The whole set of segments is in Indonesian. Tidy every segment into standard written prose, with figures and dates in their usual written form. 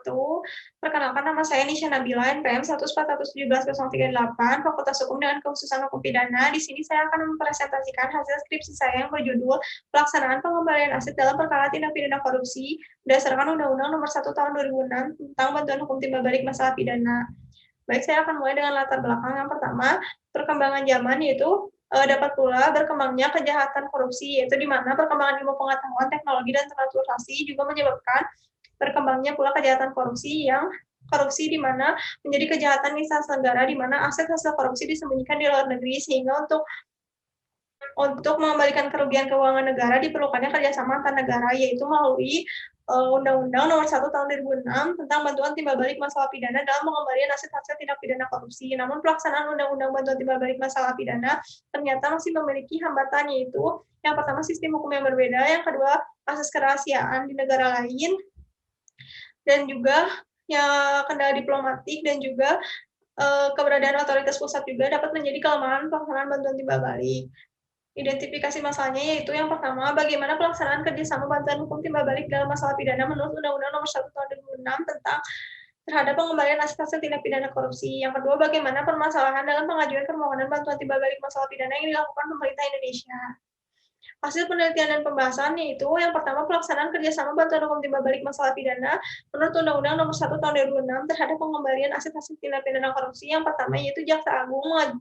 wabarakatuh. Perkenalkan nama saya Nisha Nabila, NPM 1417038, Fakultas Hukum dengan kekhususan Hukum Pidana. Di sini saya akan mempresentasikan hasil skripsi saya yang berjudul Pelaksanaan Pengembalian Aset dalam Perkara Tindak Pidana Korupsi berdasarkan Undang-Undang Nomor 1 Tahun 2006 tentang Bantuan Hukum Timbal Balik Masalah Pidana. Baik, saya akan mulai dengan latar belakang. Yang pertama, perkembangan zaman, yaitu dapat pula berkembangnya kejahatan korupsi, yaitu di mana perkembangan ilmu pengetahuan, teknologi, dan transportasi juga menyebabkan berkembangnya pula kejahatan korupsi di mana menjadi kejahatan instansi negara di mana aset hasil korupsi disembunyikan di luar negeri, sehingga untuk mengembalikan kerugian keuangan negara diperlukannya kerjasama antar negara, yaitu melalui Undang-Undang Nomor 1 Tahun 2006 tentang Bantuan Timbal Balik Masalah Pidana dalam pengembalian aset hasil tindak pidana korupsi. Namun pelaksanaan Undang-Undang Bantuan Timbal Balik Masalah Pidana ternyata masih memiliki hambatan, yaitu yang pertama sistem hukum yang berbeda, yang kedua asas kerahasiaan di negara lain, dan juga kendala diplomatik, dan juga keberadaan otoritas pusat juga dapat menjadi kelemahan pelaksanaan bantuan timbal balik. Identifikasi masalahnya yaitu yang pertama, bagaimana pelaksanaan kerjasama bantuan hukum timbal balik dalam masalah pidana menurut Undang-Undang Nomor 1 Tahun 2006 tentang terhadap pengembalian aset hasil tindak pidana korupsi. Yang kedua, bagaimana permasalahan dalam pengajuan permohonan bantuan timbal balik masalah pidana yang dilakukan pemerintah Indonesia. Hasil penelitian dan pembahasan yaitu yang pertama, pelaksanaan kerjasama bantuan hukum timbal balik masalah pidana menurut Undang-Undang Nomor 1 Tahun 2006 terhadap pengembalian aset hasil tindak pidana korupsi. Yang pertama yaitu Jaksa Agung,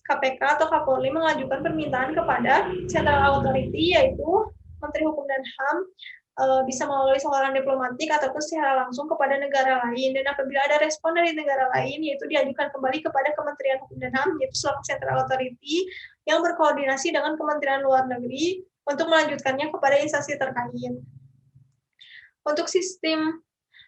KPK atau Kapolri mengajukan permintaan kepada Central Authority, yaitu Menteri Hukum dan HAM, bisa melalui saluran diplomatik ataupun secara langsung kepada negara lain. Dan apabila ada respon dari negara lain, yaitu diajukan kembali kepada Kementerian Hukum dan HAM, yaitu selaku Central Authority yang berkoordinasi dengan Kementerian Luar Negeri untuk melanjutkannya kepada instansi terkait. Untuk sistem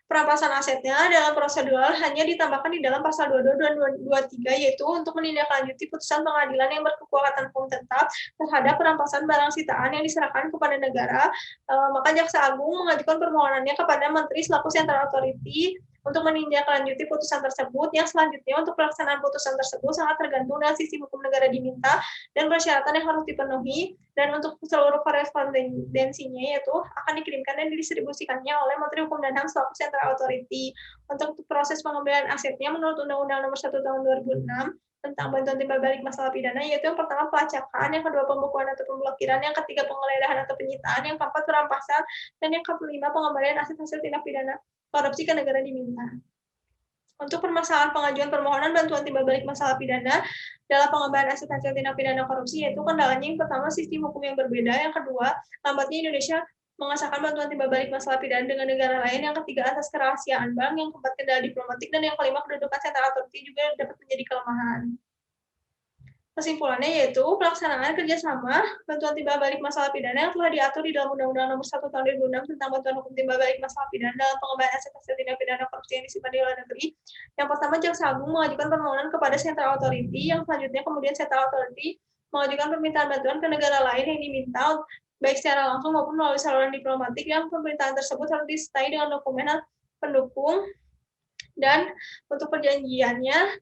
perampasan asetnya dalam prosedural hanya ditambahkan di dalam pasal 22 dan 23, yaitu untuk menindaklanjuti putusan pengadilan yang berkekuatan hukum tetap terhadap perampasan barang sitaan yang diserahkan kepada negara. Maka Jaksa Agung mengajukan permohonannya kepada Menteri selaku Central Authority untuk menindaklanjuti putusan tersebut. Yang selanjutnya, untuk pelaksanaan putusan tersebut sangat tergantung dengan sisi hukum negara diminta dan persyaratan yang harus dipenuhi, dan untuk seluruh korespondensinya yaitu akan dikirimkan dan didistribusikannya oleh Menteri Hukum dan HAM selaku Central Authority. Untuk proses pengembalian asetnya menurut Undang-Undang Nomor 1 Tahun 2006 tentang bantuan timbal balik masalah pidana, yaitu yang pertama pelacakan, yang kedua pembukuan atau pemblokiran, yang ketiga penggeledahan atau penyitaan, yang keempat perampasan, dan yang kelima pengembalian aset hasil tindak pidana korupsi ke negara diminta. Untuk permasalahan pengajuan permohonan bantuan timbal balik masalah pidana dalam pengembalian aset hasil tindak pidana korupsi, yaitu kendalanya yang pertama sistem hukum yang berbeda, yang kedua lambatnya Indonesia mengesahkan bantuan timbal balik masalah pidana dengan negara lain, yang ketiga asas kerahasiaan bank, yang keempat kendala diplomatik, dan yang kelima kedudukan Central Authority juga dapat menjadi kelemahan. Kesimpulannya yaitu pelaksanaan kerjasama bantuan timbal balik masalah pidana yang telah diatur di dalam Undang-Undang Nomor 1 Tahun 2006 tentang bantuan hukum timbal balik masalah pidana dalam pengembalian aset hasil tindak pidana korupsi yang disimpan di luar negeri. Yang pertama, Jaksa Agung mengajukan permohonan kepada Central Authority, yang selanjutnya kemudian Central Authority mengajukan permintaan bantuan ke negara lain yang diminta, baik secara langsung maupun melalui saluran diplomatik, yang permintaan tersebut harus disertai dengan dokumen pendukung, dan untuk perjanjiannya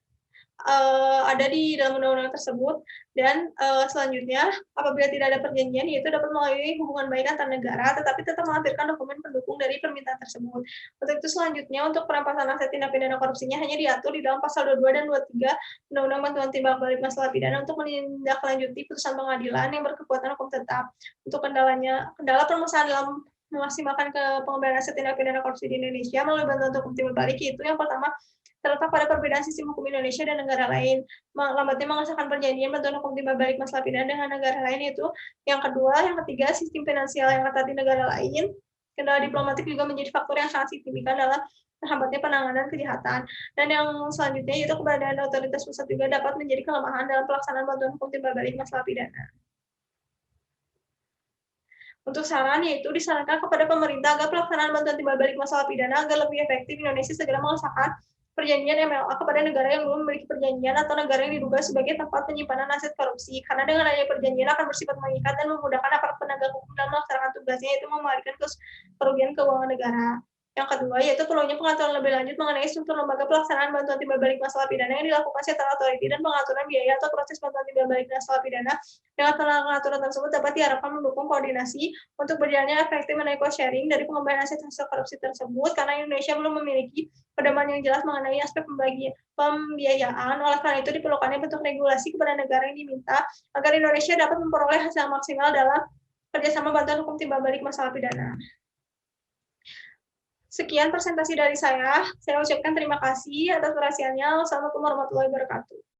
ada di dalam undang-undang tersebut. Dan selanjutnya, apabila tidak ada perjanjian, yaitu dapat melalui hubungan baik antar negara, tetapi tetap melampirkan dokumen pendukung dari permintaan tersebut. Untuk itu selanjutnya, untuk perampasan aset tindak pidana korupsinya hanya diatur di dalam pasal 22 dan 23 Undang-Undang Bantuan Timbal Balik Masalah Pidana untuk menindaklanjuti putusan pengadilan yang berkekuatan hukum tetap. Untuk kendala permasalahan dalam memaksimalkan ke pengembalian aset tindak pidana korupsi di Indonesia melalui bantuan hukum timbal balik, itu yang pertama terletak pada perbedaan sistem hukum Indonesia dan negara lain. Lambatnya mengesahkan perjanjian bantuan hukum timbal balik masalah pidana dengan negara lain, itu yang kedua. Yang ketiga, sistem finansial yang ketat di negara lain. Kendala diplomatik juga menjadi faktor yang sangat signifikan dalam terhambatnya penanganan kejahatan. Dan yang selanjutnya yaitu keberadaan otoritas pusat juga dapat menjadi kelemahan dalam pelaksanaan bantuan hukum timbal balik masalah pidana. Untuk saran, yaitu disarankan kepada pemerintah agar pelaksanaan bantuan timbal balik masalah pidana agar lebih efektif, Indonesia segera mengesahkan perjanjian MLA kepada negara yang belum memiliki perjanjian atau negara yang diduga sebagai tempat penyimpanan aset korupsi, karena dengan adanya perjanjian akan bersifat mengikat dan memudahkan aparat penegak hukum dalam melaksanakan tugasnya, yaitu mengembalikan kerugian keuangan negara. Yang kedua, yaitu perlunya pengaturan lebih lanjut mengenai struktur lembaga pelaksanaan bantuan timbal balik masalah pidana yang dilakukan secara otoriti dan pengaturan biaya atau proses bantuan timbal balik masalah pidana. Dengan pengaturan tersebut dapat diharapkan mendukung koordinasi untuk berjalannya efektif mengenai cost sharing dari pengembalian aset hasil korupsi tersebut, karena Indonesia belum memiliki pedoman yang jelas mengenai aspek pembiayaan. Oleh karena itu, diperlukannya bentuk regulasi kepada negara yang diminta agar Indonesia dapat memperoleh hasil maksimal dalam kerjasama bantuan hukum timbal balik masalah pidana. Sekian presentasi dari saya. Saya ucapkan terima kasih atas perhatiannya. Wassalamualaikum warahmatullahi wabarakatuh.